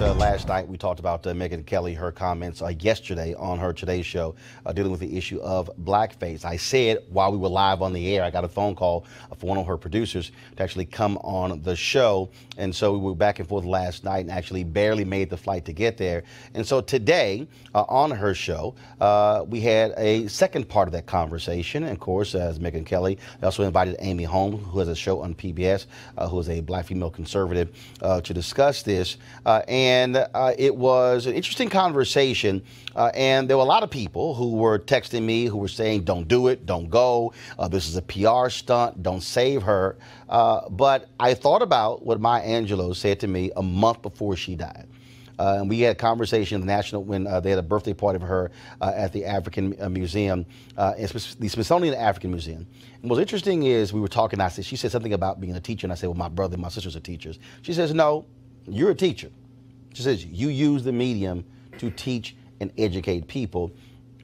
last night we talked about Megyn Kelly, her comments yesterday on her Today Show dealing with the issue of blackface. I said while we were live on the air, I got a phone call from one of her producers to actually come on the show. And so we were back and forth last night and actually barely made the flight to get there. And so today on her show, we had a second part of that conversation. And of course, as Megyn Kelly, they also invited Amy Holmes, who has a show on PBS, who is a black female conservative, to discuss this. And it was an interesting conversation. And there were a lot of people who were texting me who were saying, don't do it, don't go. This is a PR stunt, don't save her. But I thought about what Maya Angelou said to me a month before she died. And we had a conversation in the national when they had a birthday party for her at the African Museum, the Smithsonian African Museum. And what's interesting is we were talking, she said something about being a teacher, and I said, well, my brother and my sisters are teachers. She says, no, you're a teacher. She says, you use the medium to teach and educate people.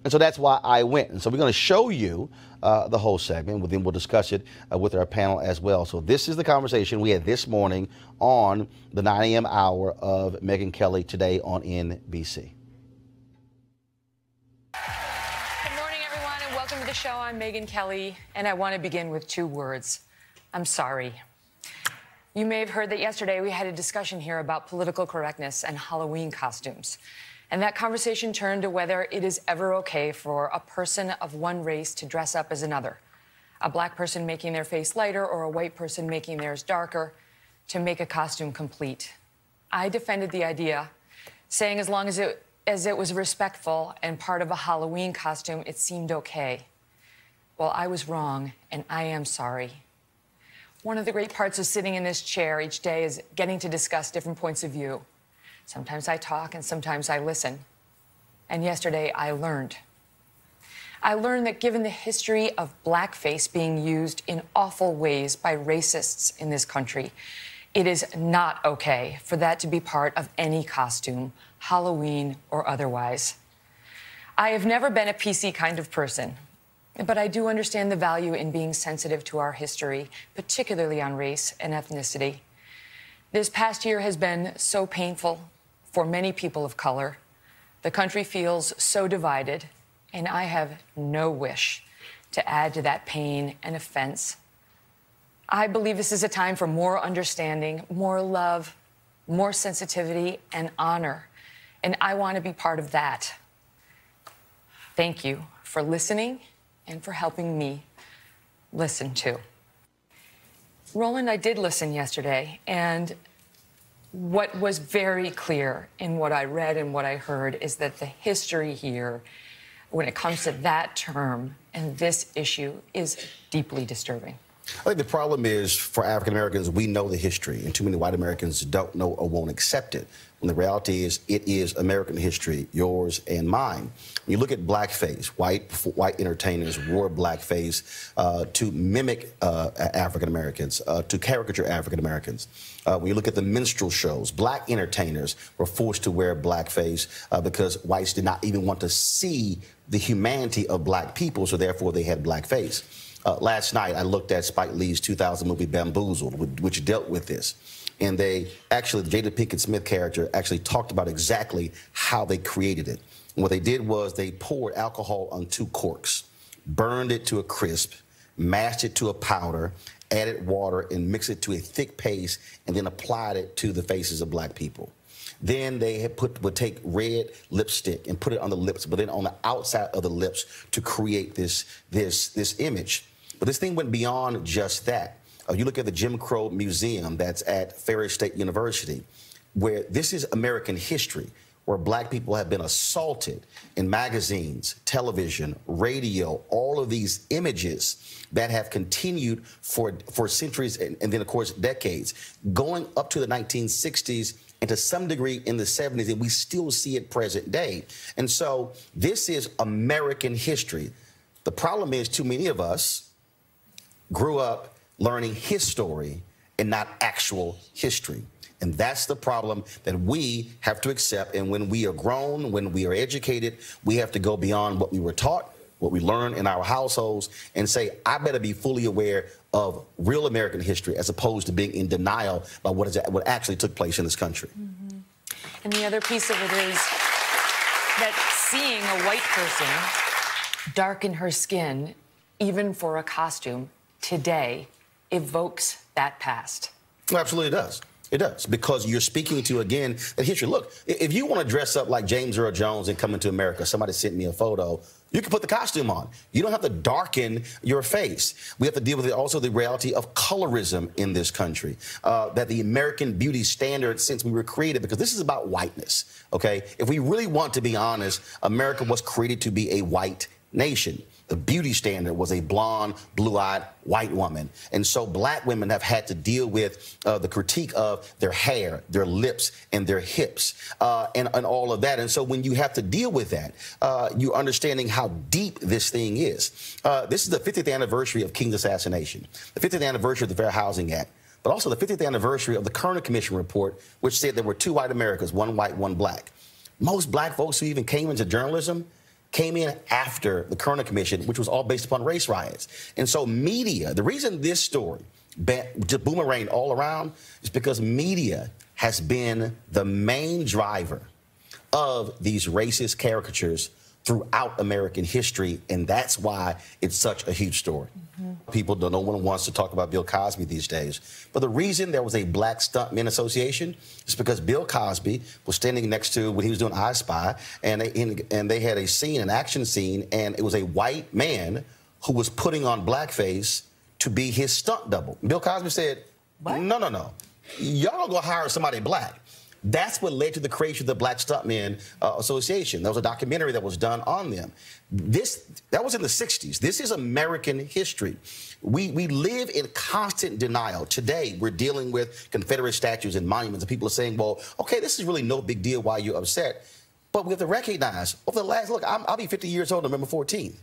And so that's why I went. And so we're going to show you the whole segment. Then we'll discuss it with our panel as well. So this is the conversation we had this morning on the 9 a.m. hour of Megyn Kelly Today on NBC. Good morning, everyone, and welcome to the show. I'm Megyn Kelly, and I want to begin with 2 words. I'm sorry. You may have heard that yesterday we had a discussion here about political correctness and Halloween costumes. And that conversation turned to whether it is ever okay for a person of one race to dress up as another. A black person making their face lighter or a white person making theirs darker to make a costume complete. I defended the idea, saying as long as it was respectful and part of a Halloween costume, it seemed okay. Well, I was wrong, and I am sorry. One of the great parts of sitting in this chair each day is getting to discuss different points of view. Sometimes I talk and sometimes I listen. And yesterday I learned. I learned that given the history of blackface being used in awful ways by racists in this country, it is not okay for that to be part of any costume, Halloween or otherwise. I have never been a PC kind of person, but I do understand the value in being sensitive to our history, particularly on race and ethnicity. This past year has been so painful for many people of color. The country feels so divided, and I have no wish to add to that pain and offense. I believe this is a time for more understanding, more love, more sensitivity, and honor, and I want to be part of that. Thank you for listening and for helping me listen too. Roland, I did listen yesterday, and what was very clear in what I read and what I heard is that the history here, when it comes to that term and this issue, is deeply disturbing. I think the problem is for African Americans, we know the history, and too many white Americans don't know or won't accept it. And the reality is, it is American history, yours and mine. When you look at blackface, white entertainers wore blackface to mimic African Americans, to caricature African Americans. When you look at the minstrel shows, black entertainers were forced to wear blackface because whites did not even want to see the humanity of black people, so therefore they had blackface. Last night, I looked at Spike Lee's 2000 movie Bamboozled, which dealt with this. And they actually, the Jada Pinkett Smith character actually talked about exactly how they created it. And what they did was they poured alcohol on 2 corks, burned it to a crisp, mashed it to a powder, added water, and mixed it to a thick paste, and then applied it to the faces of black people. Then they would take red lipstick and put it on the lips, but then on the outside of the lips to create this image. But this thing went beyond just that. You look at the Jim Crow Museum that's at Ferris State University, where this is American history, where black people have been assaulted in magazines, television, radio, all of these images that have continued for centuries and then, of course, decades, going up to the 1960s and to some degree in the 70s, and we still see it present day. And so this is American history. The problem is too many of us grew up learning his story and not actual history. And that's the problem that we have to accept. And when we are grown, when we are educated, we have to go beyond what we were taught, what we learn in our households, and say, I better be fully aware of real American history as opposed to being in denial about what actually took place in this country. Mm-hmm. And the other piece of it is that seeing a white person darken her skin, even for a costume, today evokes that past. Well, absolutely it does. It does, because you're speaking to, again, the history. Look, if you want to dress up like James Earl Jones and come into America, somebody sent me a photo, you can put the costume on. You don't have to darken your face. We have to deal with also the reality of colorism in this country, that the American beauty standard since we were created, because this is about whiteness, okay? If we really want to be honest, America was created to be a white nation. The beauty standard was a blonde, blue-eyed white woman. And so black women have had to deal with the critique of their hair, their lips, and their hips, and all of that. And so when you have to deal with that, you're understanding how deep this thing is. This is the 50th anniversary of King's assassination, the 50th anniversary of the Fair Housing Act, but also the 50th anniversary of the Kerner Commission report, which said there were 2 white Americas, 1 white, 1 black. Most black folks who even came into journalism came in after the Kerner Commission, which was all based upon race riots. And so media, the reason this story just boomeranged all around is because media has been the main driver of these racist caricatures throughout American history, and that's why it's such a huge story. People don't know, no one wants to talk about Bill Cosby these days. But the reason there was a Black Stuntmen Association is because Bill Cosby was standing next to, when he was doing I Spy, and they had a scene, an action scene, and it was a white man who was putting on blackface to be his stunt double. Bill Cosby said, what? No, no, no. Y'all don't go hire somebody black. That's what led to the creation of the Black Stuntmen Association. There was a documentary that was done on them. That was in the 60s. This is American history. We live in constant denial. Today, we're dealing with Confederate statues and monuments, and people are saying, well, okay, this is really no big deal why you're upset. But we have to recognize, over the last, look, I'll be 50 years old on November 14th.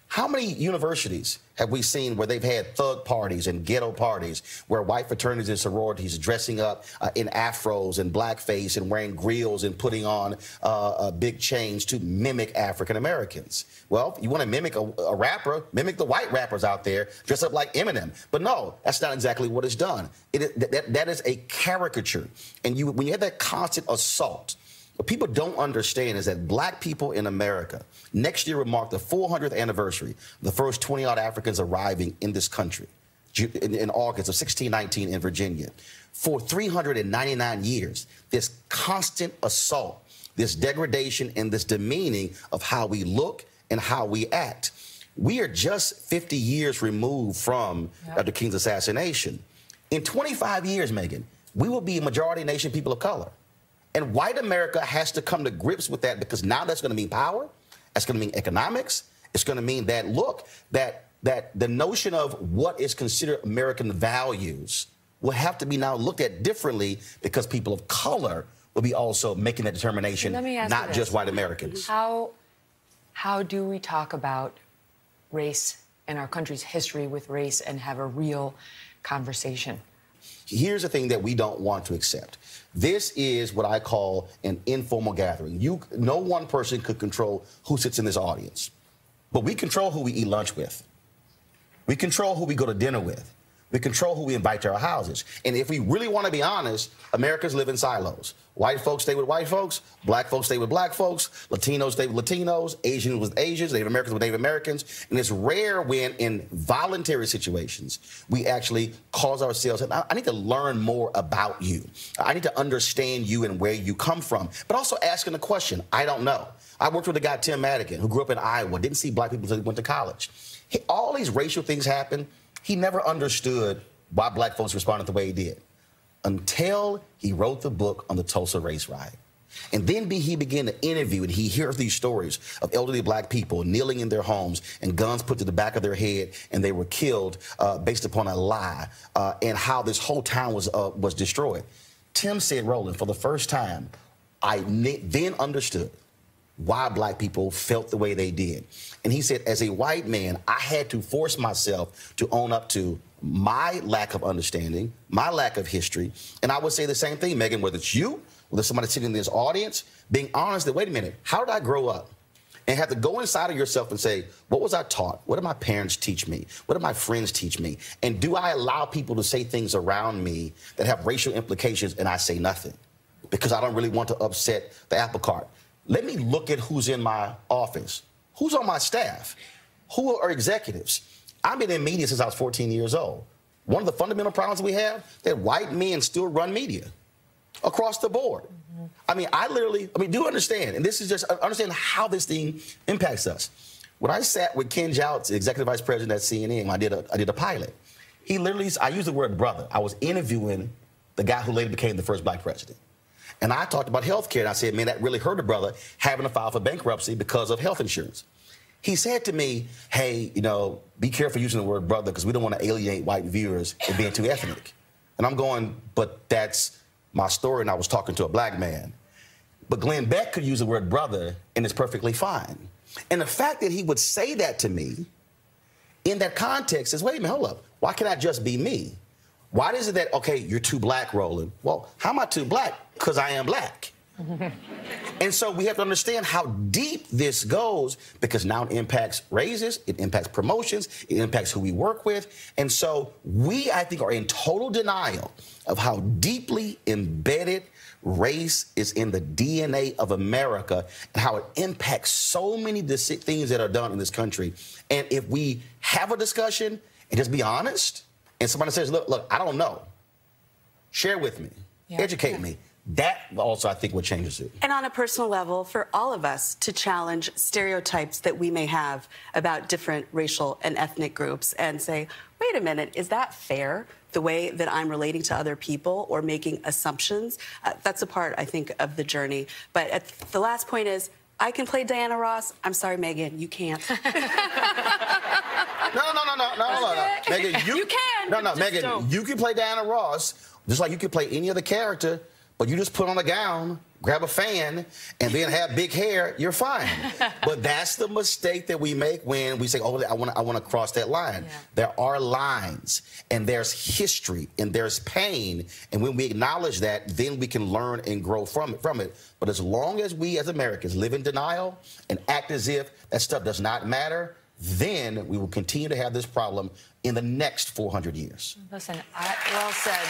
How many universities have we seen where they've had thug parties and ghetto parties where white fraternities and sororities dressing up in afros and blackface and wearing grills and putting on big chains to mimic African Americans? Well, you want to mimic a rapper, mimic the white rappers out there, dress up like Eminem. But no, that's not exactly what is done. That is a caricature. And when you have that constant assault, what people don't understand is that black people in America next year will mark the 400th anniversary of the first 20-odd Africans arriving in this country in August of 1619 in Virginia. For 399 years, this constant assault, this degradation, and this demeaning of how we look and how we act. We are just 50 years removed from Dr. King's assassination. In 25 years, Megyn, we will be a majority nation people of color. And white America has to come to grips with that, because now that's going to mean power. That's going to mean economics. It's going to mean that, look, that the notion of what is considered American values will have to be now looked at differently, because people of color will be also making that determination, not just white Americans. How do we talk about race and our country's history with race and have a real conversation? Here's the thing that we don't want to accept. This is what I call an informal gathering. No one person could control who sits in this audience, but we control who we eat lunch with. We control who we go to dinner with. We control who we invite to our houses. And if we really want to be honest, Americans live in silos. White folks stay with white folks. Black folks stay with black folks. Latinos stay with Latinos. Asians with Asians. Native Americans with Native Americans. And it's rare when, in voluntary situations, we actually cause ourselves, I need to learn more about you. I need to understand you and where you come from. But also asking the question, I don't know. I worked with a guy, Tim Madigan, who grew up in Iowa, didn't see black people until he went to college. All these racial things happen. He never understood why black folks responded the way he did until he wrote the book on the Tulsa race riot. And then he began to interview, and he hears these stories of elderly black people kneeling in their homes and guns put to the back of their head, and they were killed based upon a lie, and how this whole town was destroyed. Tim said, Roland, for the first time, I then understood why black people felt the way they did. And he said, as a white man, I had to force myself to own up to my lack of understanding, my lack of history. And I would say the same thing, Megyn, whether it's you, whether somebody sitting in this audience, being honest that, wait a minute, how did I grow up? And have to go inside of yourself and say, what was I taught? What did my parents teach me? What did my friends teach me? And do I allow people to say things around me that have racial implications and I say nothing? because I don't really want to upset the apple cart. Let me look at who's in my office. Who's on my staff? Who are executives? I've been in media since I was 14 years old. One of the fundamental problems we have, that white men still run media across the board. I mean, do understand, and this is just understand how this thing impacts us. When I sat with Ken Jouts, executive vice president at CNN, I did a pilot. He literally, I used the word brother. I was interviewing the guy who later became the first black president. And I talked about health care, and I said, man, that really hurt a brother having to file for bankruptcy because of health insurance. He said to me, hey, be careful using the word brother because we don't want to alienate white viewers and being too ethnic. And I'm going, but that's my story, and I was talking to a black man. But Glenn Beck could use the word brother, and it's perfectly fine. And the fact that he would say that to me in that context is, wait a minute, hold up. Why can't I just be me? Why is it that, okay, you're too black, Roland? Well, how am I too black? Because I am black. And so we have to understand how deep this goes, because now it impacts raises, it impacts promotions, it impacts who we work with. And so we, I think, are in total denial of how deeply embedded race is in the DNA of America and how it impacts so many things that are done in this country. And if we have a discussion and just be honest, and somebody says, look, I don't know, share with me, educate me. That also, I think, what changes it. And on a personal level, for all of us to challenge stereotypes that we may have about different racial and ethnic groups and say, wait a minute, is that fair, the way that I'm relating to other people or making assumptions? That's a part, I think, of the journey. But the last point is, I can play Diana Ross. I'm sorry, Megyn, you can't. No. Megyn, you can. No, Megyn, you can play Diana Ross just like you can play any other character. But you just put on a gown, grab a fan, and then have big hair, you're fine. But that's the mistake that we make when we say, oh, I want to cross that line. Yeah. There are lines, and there's history, and there's pain. And when we acknowledge that, then we can learn and grow from it. But as long as we as Americans live in denial and act as if that stuff does not matter, then we will continue to have this problem in the next 400 years. Listen, well said.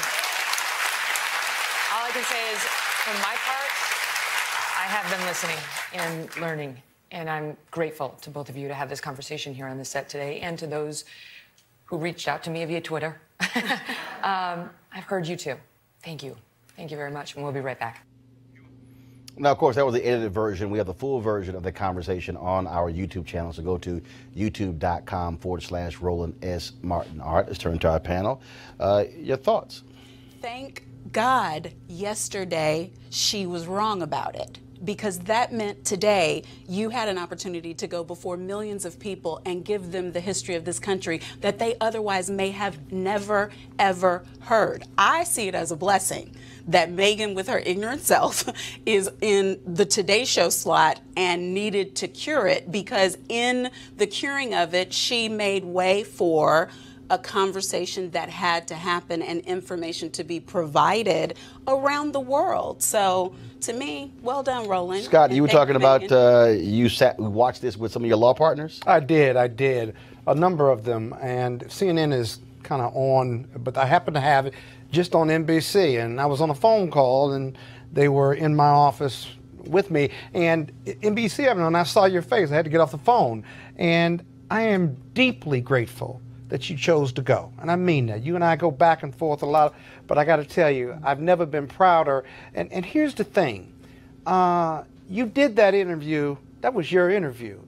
All I can say is, for my part, I have been listening and learning, and I'm grateful to both of you to have this conversation here on the set today, and to those who reached out to me via Twitter. I've heard you too. Thank you. Thank you very much, and we'll be right back. Now, of course, that was the edited version. We have the full version of the conversation on our YouTube channel, so go to youtube.com/Rolland S. Martin. All right, let's turn to our panel. Your thoughts? Thank God yesterday she was wrong about it, because that meant today you had an opportunity to go before millions of people and give them the history of this country that they otherwise may have never, ever heard. I see it as a blessing that Megyn, with her ignorant self, is in the Today Show slot and needed to cure it, because in the curing of it, she made way for a conversation that had to happen and information to be provided around the world. So, to me, well done, Roland. Scott, you were talking about you watched this with some of your law partners? I did. A number of them. And CNN is kind of on, but I happen to have it just on NBC. And I was on a phone call, and they were in my office with me. And NBC, and I saw your face. I had to get off the phone. And I am deeply grateful that you chose to go. And I mean that. You and I go back and forth a lot, but I got to tell you, I've never been prouder. And here's the thing. You did that interview. That was your interview.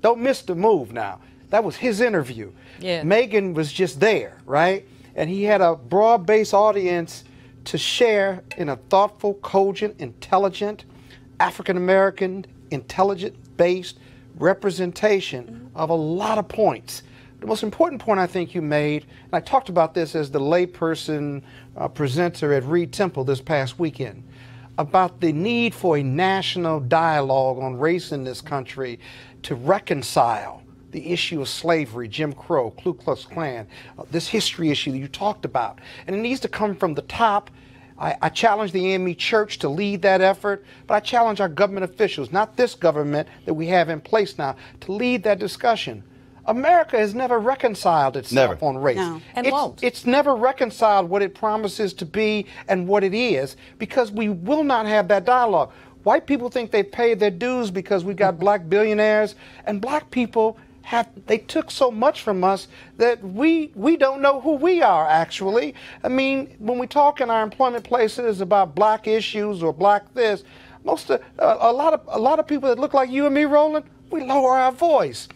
Don't miss the move now. That was his interview. Yeah. Megyn was just there, right? And he had a broad-based audience to share in a thoughtful, cogent, intelligent, African-American, intelligent-based representation of a lot of points. The most important point I think you made, and I talked about this as the layperson presenter at Reed Temple this past weekend, about the need for a national dialogue on race in this country to reconcile the issue of slavery, Jim Crow, Ku Klux Klan, this history issue that you talked about. And it needs to come from the top. I challenge the AME Church to lead that effort, but I challenge our government officials, not this government that we have in place now, to lead that discussion. America has never reconciled itself on race. No. And won't. It's never reconciled what it promises to be and what it is, because we will not have that dialogue. White people think they paid their dues because we got black billionaires, and black people they took so much from us that we don't know who we are, actually. I mean, when we talk in our employment places about black issues or black this, a lot of people that look like you and me, Roland, we lower our voice.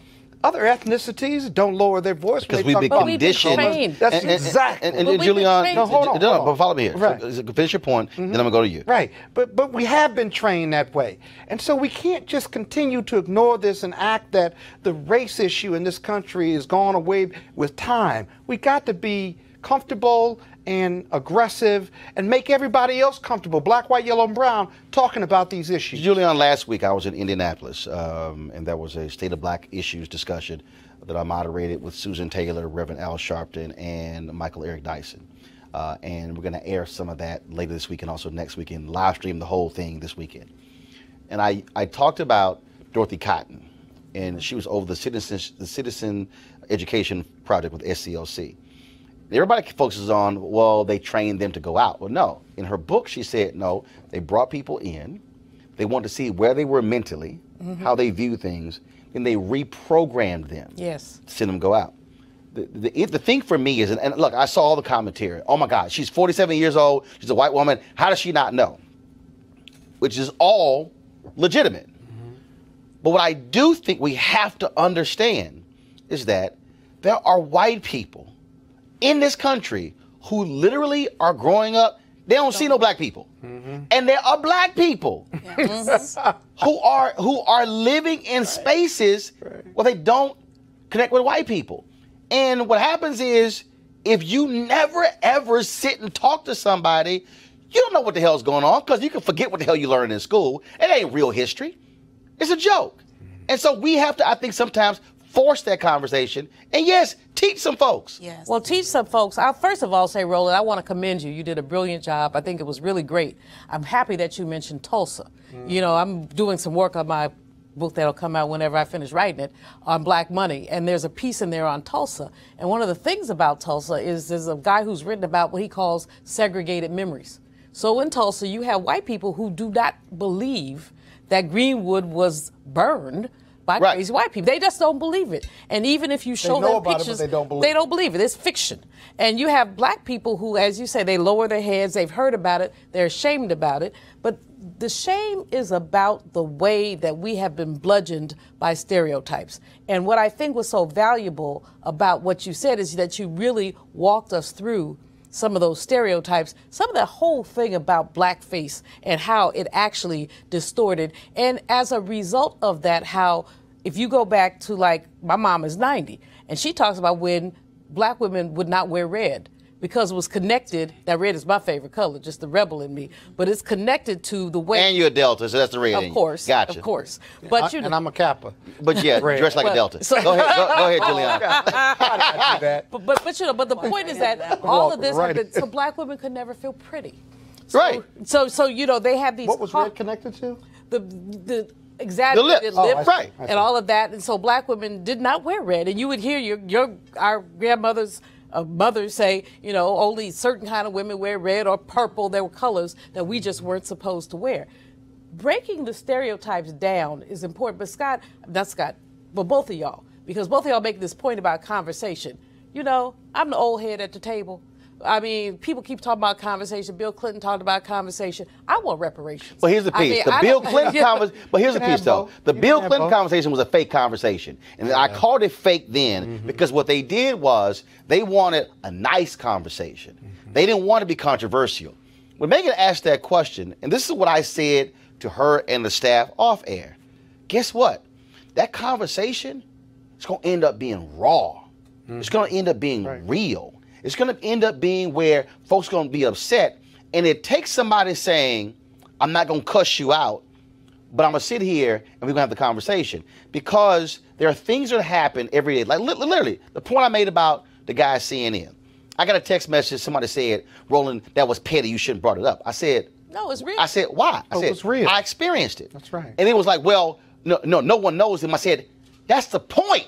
Other ethnicities don't lower their voice because we've been conditioned. That's exactly. And Julian, no, hold on. But follow me here. Right. So, finish your point, then I'm gonna go to you. Right, but we have been trained that way, and so we can't just continue to ignore this and act that the race issue in this country is gone away with time. We got to be comfortable and aggressive and make everybody else comfortable, black, white, yellow, and brown, talking about these issues. Julian, last week I was in Indianapolis, and there was a State of Black Issues discussion that I moderated with Susan Taylor, Reverend Al Sharpton, and Michael Eric Dyson. And we're going to air some of that later this week and also next weekend, live stream the whole thing this weekend. And I talked about Dorothy Cotton, and she was over the Citizen Education Project with SCLC. Everybody focuses on, well, they trained them to go out. Well, no. In her book, she said, no, they brought people in. They wanted to see where they were mentally, how they view things, and they reprogrammed them to send them go out. The thing for me is, and look, I saw all the commentary. Oh, my God, she's 47 years old. She's a white woman. How does she not know? Which is all legitimate. But what I do think we have to understand is that there are white people in this country who literally are growing up, they don't see no black people. And there are black people who are living in spaces where they don't connect with white people. And what happens is, if you never ever sit and talk to somebody, you don't know what the hell's going on, because you can forget what the hell you learned in school. It ain't real history. It's a joke. And so we have to, I think, sometimes force that conversation, and yes, teach some folks. Yes. Well, teach some folks. I'll first of all say, Roland, I want to commend you. You did a brilliant job. I think it was really great. I'm happy that you mentioned Tulsa. You know, I'm doing some work on my book that'll come out whenever I finish writing it on black money, and there's a piece in there on Tulsa. And one of the things about Tulsa is there's a guy who's written about what he calls segregated memories. So in Tulsa, you have white people who do not believe that Greenwood was burned by crazy white people. They just don't believe it. And even if you show them pictures, they don't believe it. It's fiction. And you have black people who, as you say, they lower their heads, they've heard about it, they're ashamed about it. But the shame is about the way that we have been bludgeoned by stereotypes. And what I think was so valuable about what you said is that you really walked us through some of those stereotypes, some of the whole thing about blackface and how it actually distorted. And as a result of that, how if you go back to, like, my mom is 90, and she talks about when black women would not wear red because it was connected. Now, red is my favorite color, just the rebel in me, but it's connected to the way. And you're a Delta, so that's the red. Of course, gotcha. Of course, but and I'm a Kappa. But yeah, dressed like a Delta. So, go ahead, Julian. But you know, but the point is that all of this, so black women could never feel pretty. So, right. So you know, they have these. What was red connected to? The exaggerated lips, right, and all of that, and so black women did not wear red, and you would hear our grandmothers. Mothers say, you know, only certain kind of women wear red or purple. There were colors that we just weren't supposed to wear. Breaking the stereotypes down is important. But but both of y'all, because both of y'all make this point about conversation. You know, I'm the old head at the table. I mean, people keep talking about conversation. Bill Clinton talked about conversation. I want reparations. But here's the piece. The Bill Clinton conversation. But here's the piece, though. The Bill Clinton conversation was a fake conversation, and I called it fake then because what they did was they wanted a nice conversation. They didn't want to be controversial. When Megyn asked that question, and this is what I said to her and the staff off air. Guess what? That conversation is going to end up being raw. It's going to end up being real. It's going to end up being where folks are going to be upset. And it takes somebody saying, I'm not going to cuss you out, but I'm going to sit here and we're going to have the conversation. Because there are things that happen every day. Like literally, the point I made about the guy at CNN. I got a text message. Somebody said, Roland, that was petty. You shouldn't have brought it up. I said, no, it's real. I said, why? I said, it was real. I experienced it. That's right. And it was like, well, no one knows him. I said, that's the point.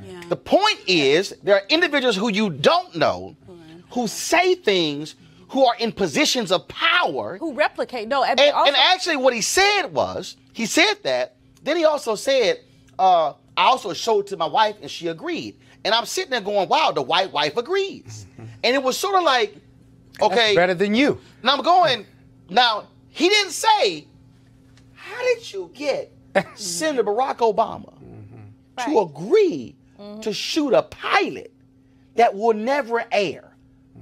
Yeah. The point is, there are individuals who you don't know who say things, who are in positions of power. Who replicate. No, and actually what he said was, he said that, then he also said, I also showed it to my wife and she agreed. And I'm sitting there going, wow, the white wife agrees. And it was sort of like, okay. That's better than you. Now I'm going, now he didn't say, how did you get Senator Barack Obama to agree to shoot a pilot that will never air?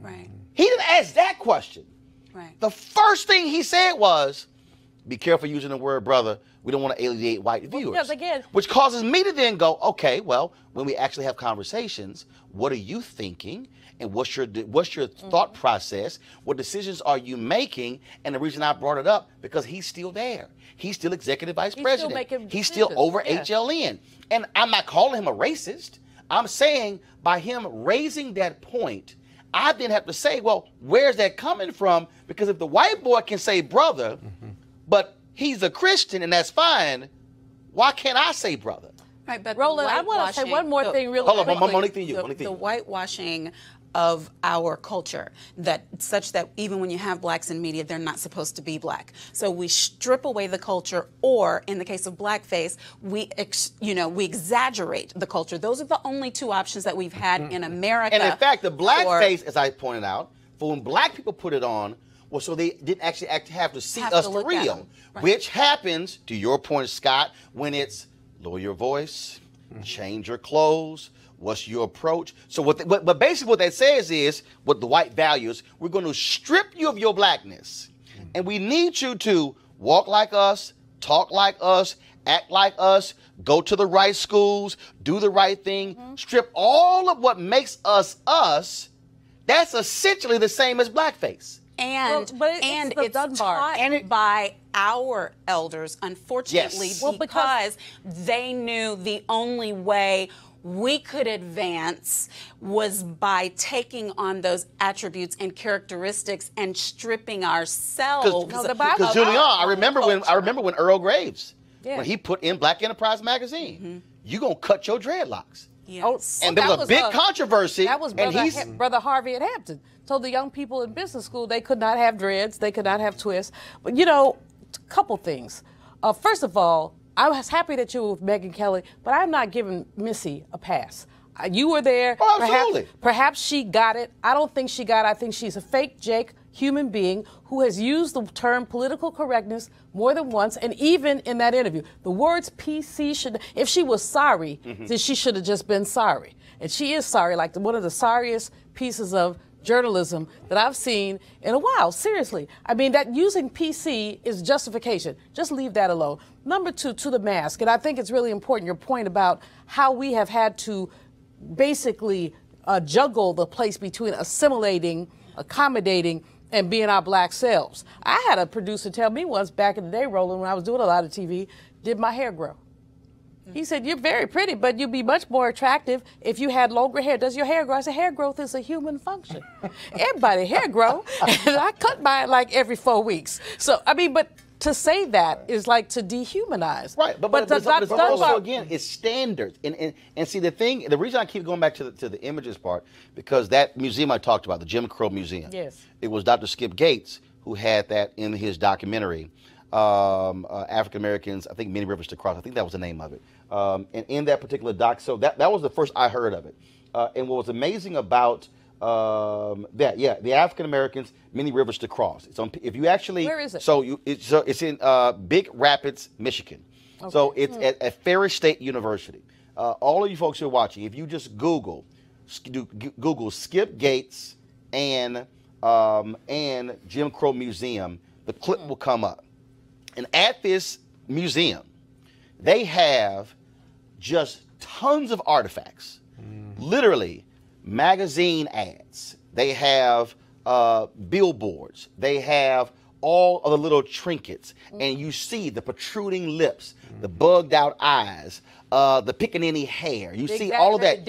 Right. He didn't ask that question. Right. The first thing he said was, be careful using the word brother. We don't want to alienate white viewers. Yes, again. Which causes me to then go, okay, well, when we actually have conversations, what are you thinking? And what's your thought process? What decisions are you making? And the reason I brought it up, because he's still there. He's still executive vice president. He's still over HLN. And I'm not calling him a racist. I'm saying by him raising that point, I then have to say, well, where's that coming from? Because if the white boy can say brother, but he's a Christian and that's fine, why can't I say brother? Right, but Roland, I want to say one more thing really hold quickly. on, Monique, then you. The whitewashing of our culture, that such that even when you have blacks in media, they're not supposed to be black. So we strip away the culture, or in the case of blackface, we exaggerate the culture. Those are the only two options that we've had in America. And in fact, the blackface, as I pointed out, for when black people put it on, well, so they didn't actually have to see us for real, which happens, to your point, Scott, when it's lower your voice, change your clothes. What's your approach? So but basically what that says is, what the white values, we're going to strip you of your blackness. And we need you to walk like us, talk like us, act like us, go to the right schools, do the right thing, strip all of what makes us us. That's essentially the same as blackface. And it's taught by our elders, unfortunately, because they knew the only way we could advance was by taking on those attributes and characteristics and stripping ourselves. Because Julian, I remember when Earl Graves, when he put in Black Enterprise magazine, you gonna cut your dreadlocks. Yes. And there was a big controversy. That was Brother Harvey at Hampton. Told the young people in business school they could not have dreads, they could not have twists. But you know, a couple things. First of all, I was happy that you were with Megyn Kelly, but I'm not giving Missy a pass. You were there. Oh, absolutely. Perhaps she got it. I don't think she got it. I think she's a fake Jake human being who has used the term political correctness more than once, and even in that interview. The words PC should, if she was sorry, then she should have just been sorry. And she is sorry, like one of the sorriest pieces of journalism that I've seen in a while, seriously. I mean, that using PC is justification. Just leave that alone. Number two, to the mask, and I think it's really important, your point about how we have had to basically juggle the place between assimilating, accommodating, and being our black selves. I had a producer tell me once back in the day, Roland, when I was doing a lot of TV, did my hair grow? He said, you're very pretty, but you'd be much more attractive if you had longer hair. Does your hair grow? I said, hair growth is a human function. Everybody hair grow, and I cut mine like every 4 weeks. So, I mean, but to say that is like to dehumanize. Right, but it's also, again, it's standards. And see, the reason I keep going back to the images part, because that museum I talked about, the Jim Crow Museum, it was Dr. Skip Gates who had that in his documentary, African Americans, I think Many Rivers to Cross, I think that was the name of it. And in that particular doc, so that was the first I heard of it. And what was amazing about the African Americans, Many Rivers to Cross. It's on, if you actually, where is it? So it's in Big Rapids, Michigan. Okay. So it's at Ferris State University. All of you folks who are watching, if you just Google Skip Gates and Jim Crow Museum, the clip will come up. And at this museum, they have just tons of artifacts, literally magazine ads. They have billboards. They have all of the little trinkets. And you see the protruding lips, the bugged out eyes, the pickaninny hair. You see all of that.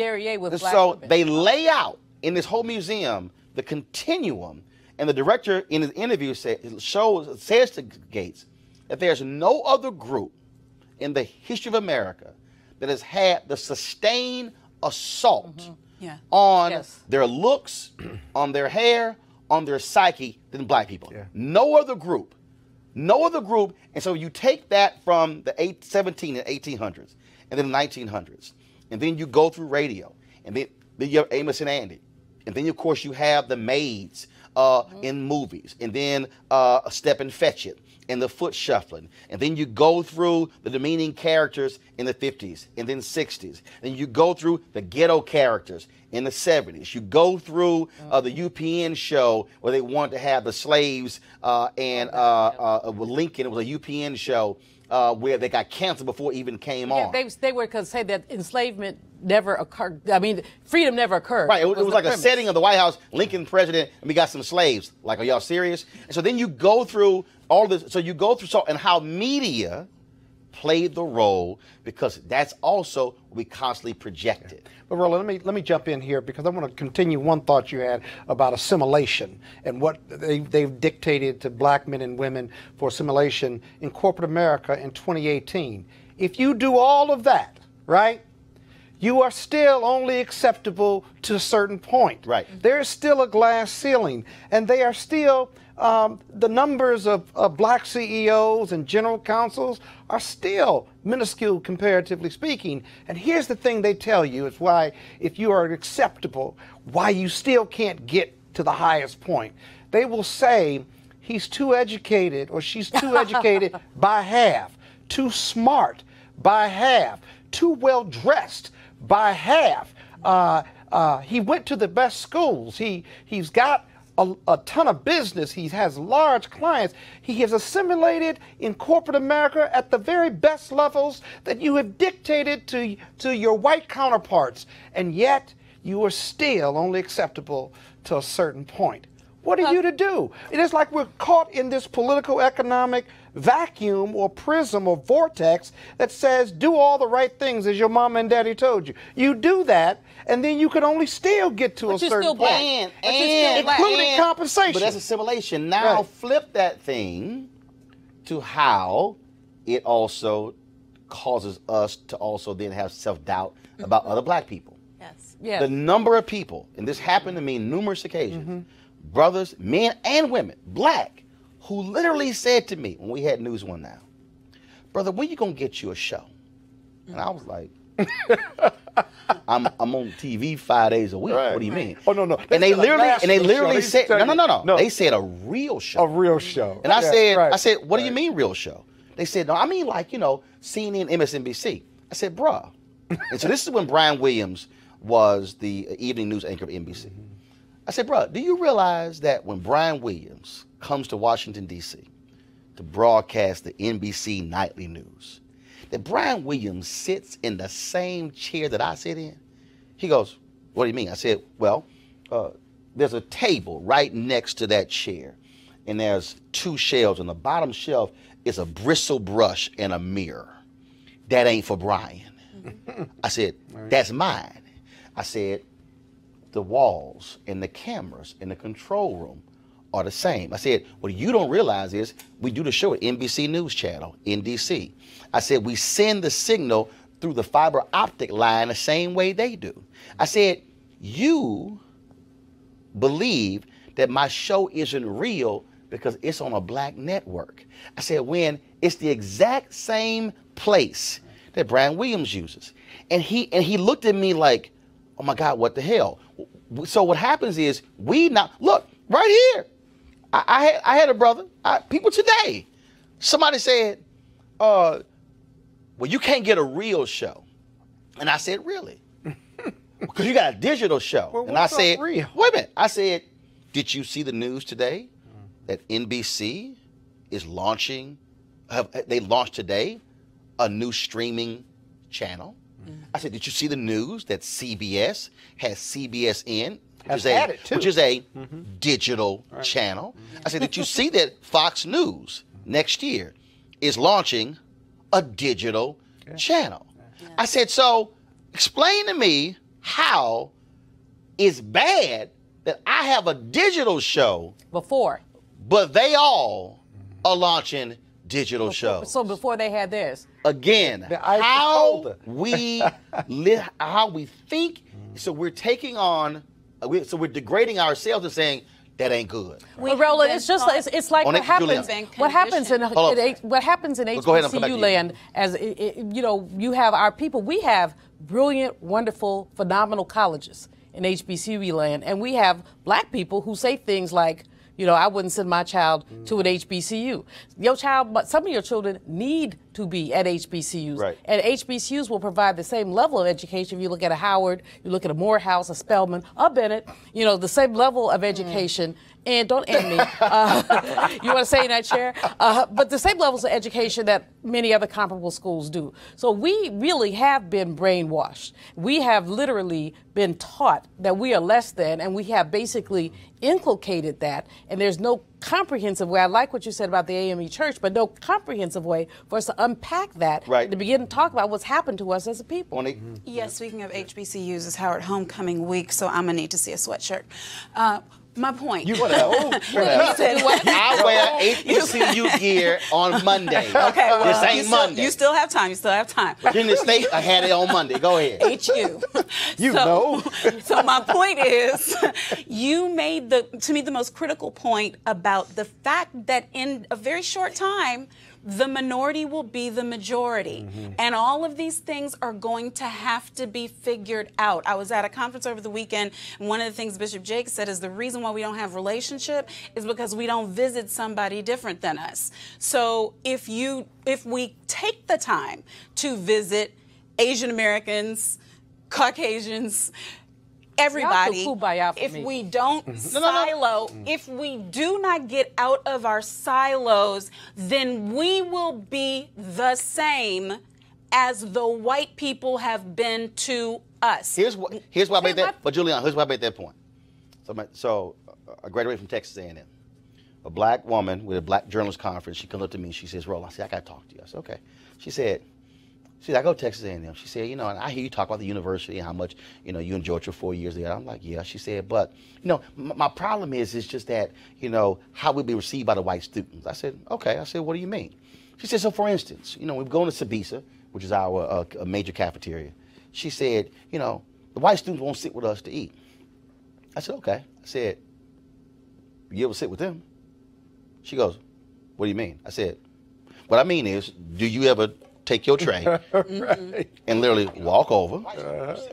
So they lay out in this whole museum the continuum. And the director in his interview says to Gates that there's no other group in the history of America that has had the sustained assault Yeah. on Yes. their looks, on their hair, on their psyche than black people. Yeah. No other group. And so you take that from the 17 and 1800s, and then the 1900s, and then you go through radio, and then you have Amos and Andy, and then of course you have the maids in movies, and then Step and Fetch It, and the foot shuffling, and then you go through the demeaning characters in the 50s and then 60s, and you go through the ghetto characters in the 70s. You go through the UPN show where they wanted to have the slaves and with Lincoln. It was a UPN show where they got canceled before it even came on. They were going to say that enslavement never occurred. I mean, freedom never occurred. Right, it was like premise. a setting of the White House, Lincoln president, and we got some slaves. Like, are y'all serious? And so then you go through all this. So you go through and how media played the role, because that's also what we constantly projected. But Roland, let me jump in here, because I want to continue one thought you had about assimilation and what they've dictated to black men and women for assimilation in corporate America in 2018. If you do all of that, right, you are still only acceptable to a certain point. Right. There is still a glass ceiling, and they are still the numbers of black CEOs and general counsels are still minuscule, comparatively speaking. And here's the thing they tell you is why, if you are acceptable, why you still can't get to the highest point. They will say he's too educated or she's too educated by half, too smart by half, too well dressed by half. He went to the best schools. He's got a ton of business. He has large clients. He has assimilated in corporate America at the very best levels that you have dictated to your white counterparts. And yet you are still only acceptable to a certain point. What are you to do? It is like we're caught in this political economic vacuum or prism or vortex that says do all the right things as your mom and daddy told you. You do that, and then you can only still get to a certain point, including compensation. But that's assimilation. Now flip that thing to how it also causes us to also then have self-doubt about other black people. Yes. Yes. The number of people, and this happened to me numerous occasions, brothers, men and women, black, who literally said to me when we had News One Now, brother, when you gonna get you a show? And I was like, I'm on TV 5 days a week. Right. What do you mean? Oh, no. And they literally show. said, no. They said a real show. A real show. And I said, what do you mean real show? They said, no, I mean like, CNN, MSNBC. I said, bruh. And so this is when Brian Williams was the evening news anchor of NBC. I said, bruh, do you realize that when Brian Williams comes to Washington, D.C. to broadcast the NBC nightly news, that Brian Williams sits in the same chair that I sit in? He goes, what do you mean? I said, well, there's a table right next to that chair, and there's 2 shelves. On the bottom shelf is a bristle brush and a mirror. That ain't for Brian. I said, that's mine. I said, the walls and the cameras in the control room are the same. I said, what you don't realize is we do the show at NBC News Channel in DC. I said, we send the signal through the fiber optic line the same way they do. I said, you believe that my show isn't real because it's on a black network. I said, when it's the exact same place that Brian Williams uses. And he looked at me like, oh my God, what the hell? So what happens is look, right here. I had a brother, people today, somebody said, well, you can't get a real show. And I said, really? Because you got a digital show. Well, and I said, real? wait a minute. I said, did you see the news today that NBC is launching, they launched today a new streaming channel? I said, did you see the news that CBS has CBSN, which is a digital channel? I said, did you see that Fox News next year is launching a digital channel? I said, so explain to me how it's bad that I have a digital show Before. but they all are launching digital shows. So before they had theirs. Again, how we live, how we think. So we're taking on, so we're degrading ourselves and saying that ain't good. Well, Roland, it's just it's like what happens in HBCU land. As you know, you have our people. We have brilliant, wonderful, phenomenal colleges in HBCU land, and we have black people who say things like, you know, I wouldn't send my child to an HBCU. Your child, but some of your children need to be at HBCUs. Right. And HBCUs will provide the same level of education. If you look at a Howard, you look at a Morehouse, a Spelman, a Bennett, you know, the same level of education. And don't end me. You want to say in that chair? But the same levels of education that many other comparable schools do. So we really have been brainwashed. We have literally been taught that we are less than, and we have basically inculcated that. And there's no comprehensive way. I like what you said about the AME Church, but no comprehensive way for us to unpack that and to begin to talk about what's happened to us as a people. Yes, speaking of HBCUs, it's Howard Homecoming Week, so I'm going to need to see a sweatshirt. My point. You want to? I wear HBCU gear on Monday. Okay, well, this ain't Monday. You still have time. You still have time. In the state, I had it on Monday. Go ahead. HU. So my point is, you made to me the most critical point about the fact that in a very short time, the minority will be the majority. And all of these things are going to have to be figured out. I was at a conference over the weekend, and one of the things Bishop Jake said is the reason why we don't have relationship is because we don't visit somebody different than us. So if we take the time to visit Asian Americans, Caucasians, everybody, if we don't silo, if we do not get out of our silos, then we will be the same as the white people have been to us. Here's why I made that. But Julian, here's why I made that point. So I graduated from Texas A&M. A black woman with a black journalist conference. She comes up to me and she says, "Roland," I said, "I got to talk to you." I said, "Okay." She said, I go to Texas A&M. She said, you know, and I hear you talk about the university and how much, you know, you enjoyed your 4 years there. I'm like, yeah. She said, but, you know, my problem is just that, you know, how we'll be received by the white students. I said, okay. I said, what do you mean? She said, so for instance, you know, we're going to Sabisa, which is our major cafeteria. She said, you know, the white students won't sit with us to eat. I said, okay. I said, you ever sit with them? She goes, what do you mean? I said, what I mean is, do you ever take your tray and literally walk over?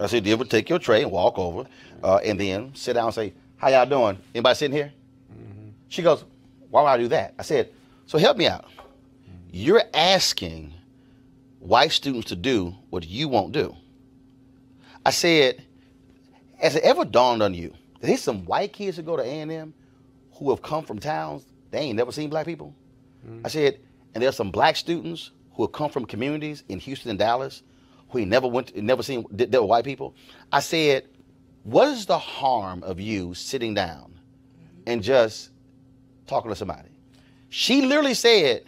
I said, do you ever take your tray and walk over and then sit down and say, how y'all doing? Anybody sitting here? She goes, why would I do that? I said, so help me out. You're asking white students to do what you won't do. I said, has it ever dawned on you that there's some white kids who go to A&M who have come from towns they ain't never seen black people? I said, and there's some black students who have come from communities in Houston and Dallas who ain't never seen there were white people. I said, what is the harm of you sitting down and just talking to somebody? She literally said,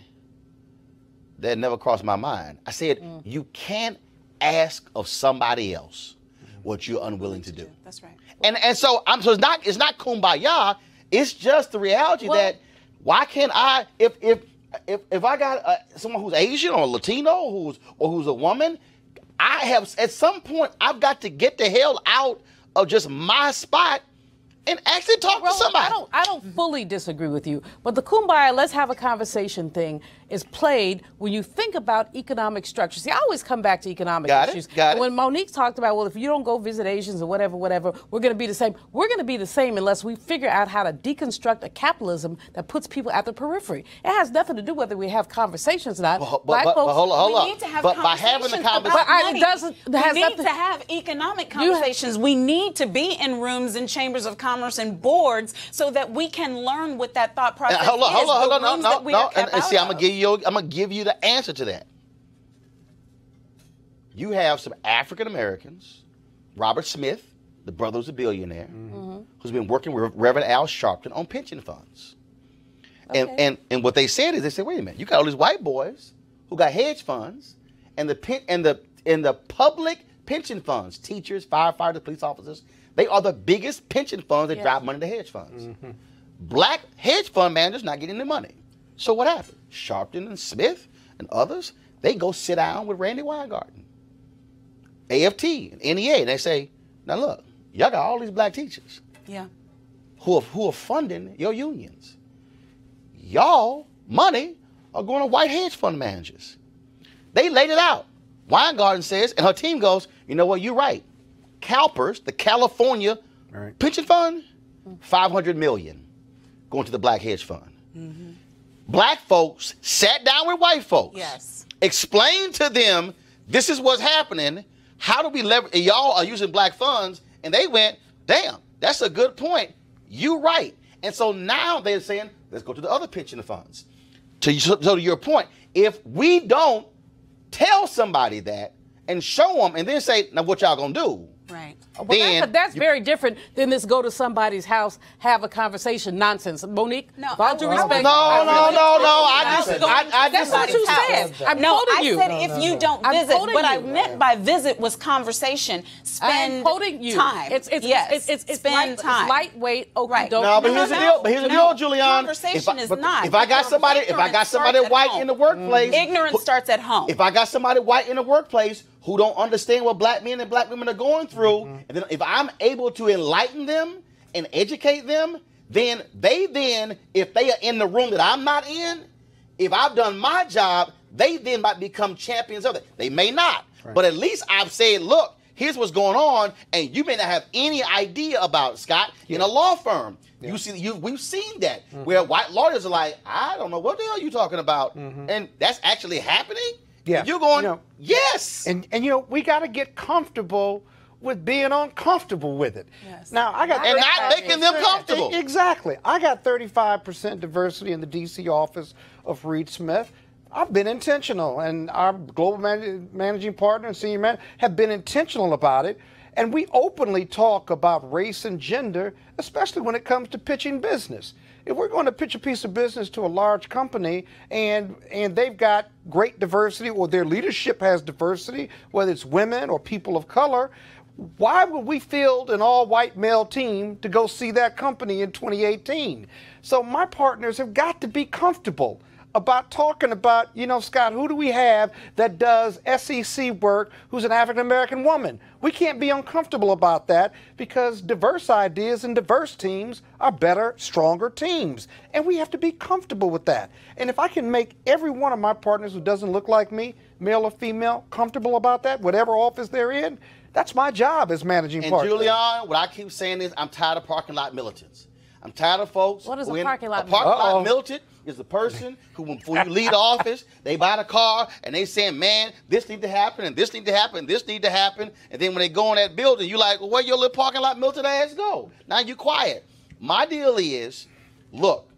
that never crossed my mind. I said, you can't ask of somebody else what you're unwilling to do. That's right. And so it's not kumbaya. It's just the reality that why can't I, if I got someone who's Asian or Latino who's a woman, I have at some point I've got to get the hell out of just my spot and actually talk to somebody. I don't fully disagree with you, but the kumbaya, let's have a conversation thing is played when you think about economic structure. See, I always come back to economic issues. Got it. When Monique talked about, well, if you don't go visit Asians or whatever, we're going to be the same. We're going to be the same unless we figure out how to deconstruct a capitalism that puts people at the periphery. It has nothing to do whether we have conversations or not. Black folks, hold on. We need to have by having the conversations it doesn't. We need to have economic conversations. We need to be in rooms and chambers of commerce and boards so that we can learn what that thought process is. Hold on. No. And see, I'm gonna give you the answer to that. You have some African Americans, Robert Smith, the brother who's a billionaire, who's been working with Reverend Al Sharpton on pension funds. Okay. And what they said is, they said, wait a minute, you got all these white boys who got hedge funds, and the public pension funds, teachers, firefighters, police officers, they are the biggest pension funds that drive money to hedge funds. Black hedge fund managers not getting the money. So what happened? Sharpton and Smith and others, they go sit down with Randy Weingarten, AFT, and NEA, and they say, now look, y'all got all these black teachers who are funding your unions. Y'all money are going to white hedge fund managers. They laid it out. Weingarten says, and her team goes, you know what, you're right. CalPERS, the California pension fund, $500 million going to the black hedge fund. Black folks sat down with white folks, explained to them, this is what's happening. How do we leverage? Y'all are using black funds, and they went, damn, that's a good point. You right. And so now they're saying, let's go to the other pension funds. So to your point, if we don't tell somebody that and show them and then say, now what y'all gonna do? Right. Well, that's very different than this go to somebody's house, have a conversation nonsense. Monique, with all due respect. No. That's what you said. I'm quoting you. I said if you don't visit. What I meant by visit was conversation. Spend I'm quoting you. time. It's spend time. It's lightweight. Right. No, but here's the deal. But here's the deal, Julianne. Conversation is not. If I got somebody white in the workplace, ignorance starts at home. If I got somebody white in the workplace who don't understand what black men and black women are going through, and then if I'm able to enlighten them and educate them, then if they are in the room that I'm not in, if I've done my job, they then might become champions of it. They may not, but at least I've said, look, here's what's going on, and you may not have any idea about it, Scott, in a law firm. We've seen that, where white lawyers are like, I don't know what the hell you're talking about, and that's actually happening. Yeah. And you're going, yes. And we got to get comfortable with being uncomfortable with it. Yes. Now, I got and not making them comfortable. Exactly. I got 35% diversity in the D.C. office of Reed Smith. I've been intentional, and our global managing partner and senior manager have been intentional about it. And we openly talk about race and gender, especially when it comes to pitching business. If we're going to pitch a piece of business to a large company and they've got great diversity, or their leadership has diversity, whether it's women or people of color, why would we field an all-white male team to go see that company in 2018? So my partners have got to be comfortable about talking about, Scott, who do we have that does SEC work who's an African-American woman? We can't be uncomfortable about that, because diverse ideas and diverse teams are better, stronger teams. And we have to be comfortable with that. And if I can make every one of my partners who doesn't look like me, male or female, comfortable about that, whatever office they're in, that's my job as managing partner. And Julianne, what I keep saying is I'm tired of parking lot militants. I'm tired of folks. What is a parking lot militant? A parking lot militant is the person who, before you leave the office, they buy the car and they saying, man, this need to happen and this need to happen and this need to happen. And then when they go in that building, you like, well, where your little parking lot militant ass go? Now you quiet. My deal is, look,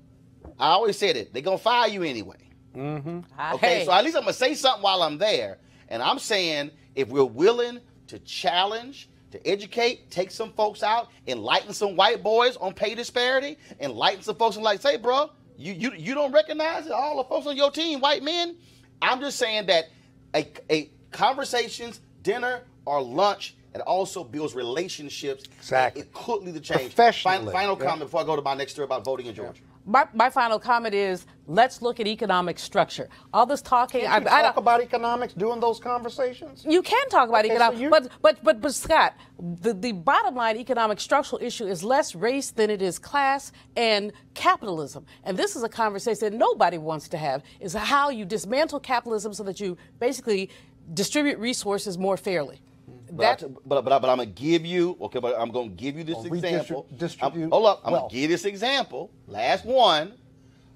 I always said it, they're going to fire you anyway. Okay, so at least I'm going to say something while I'm there. And I'm saying, if we're willing to challenge, to educate, take some folks out, enlighten some white boys on pay disparity, enlighten some folks and like, say, bro, you don't recognize all the folks on your team, white men? I'm just saying that a conversations, dinner, or lunch, it also builds relationships. Exactly. It could lead to change. Professionally. Final comment before I go to my next story about voting in Georgia. My final comment is, let's look at economic structure. All this talking. Can't you talk about economics during those conversations? You can talk about economics, so but Scott, the bottom line economic structural issue is less race than it is class and capitalism. And this is a conversation that nobody wants to have, is how you dismantle capitalism so that you basically distribute resources more fairly. But I'm going to give you, but I'm going to give you this example. Hold up. I'm going to give this example, last one,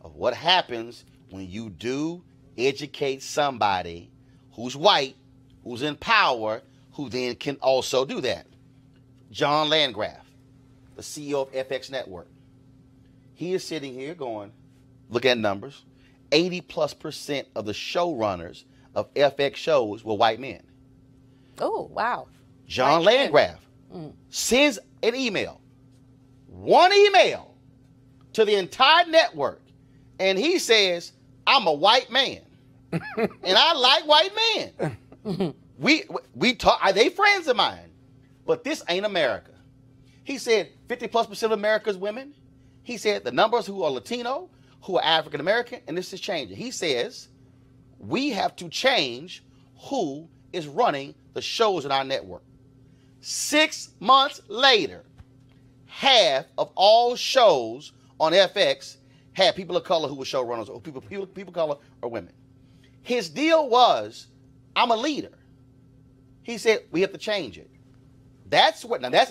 of what happens when you do educate somebody who's white, who's in power, who then can also do that. John Landgraf, the CEO of FX Network. He is sitting here going, look at numbers, 80+% of the showrunners of FX shows were white men. Oh, wow. John Landgraf sends an email, one email, to the entire network, and he says, I'm a white man, and I like white men. We talk, they friends of mine, but this ain't America. He said 50+% of America's women. He said the numbers who are Latino, who are African American, and this is changing. He says, we have to change who is running the shows in our network. 6 months later, half of all shows on FX had people of color who were showrunners, or people of color or women. His deal was, I'm a leader. He said, we have to change it. That's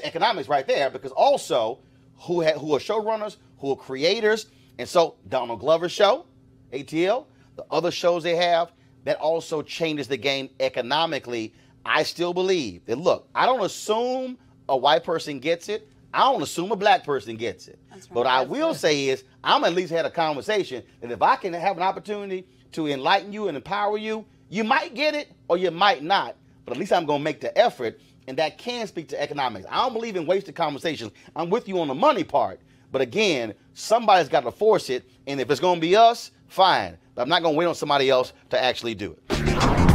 economics right there, because also who are showrunners, who are creators, and so Donald Glover's show, ATL, the other shows they have, that also changes the game economically. I still believe that, look, I don't assume a white person gets it. I don't assume a black person gets it. Right. But what I will say is, I'm at least had a conversation that if I can have an opportunity to enlighten you and empower you, you might get it or you might not. But at least I'm going to make the effort, and that can speak to economics. I don't believe in wasted conversations. I'm with you on the money part. But again, somebody's got to force it, and if it's going to be us, fine. But I'm not going to wait on somebody else to actually do it.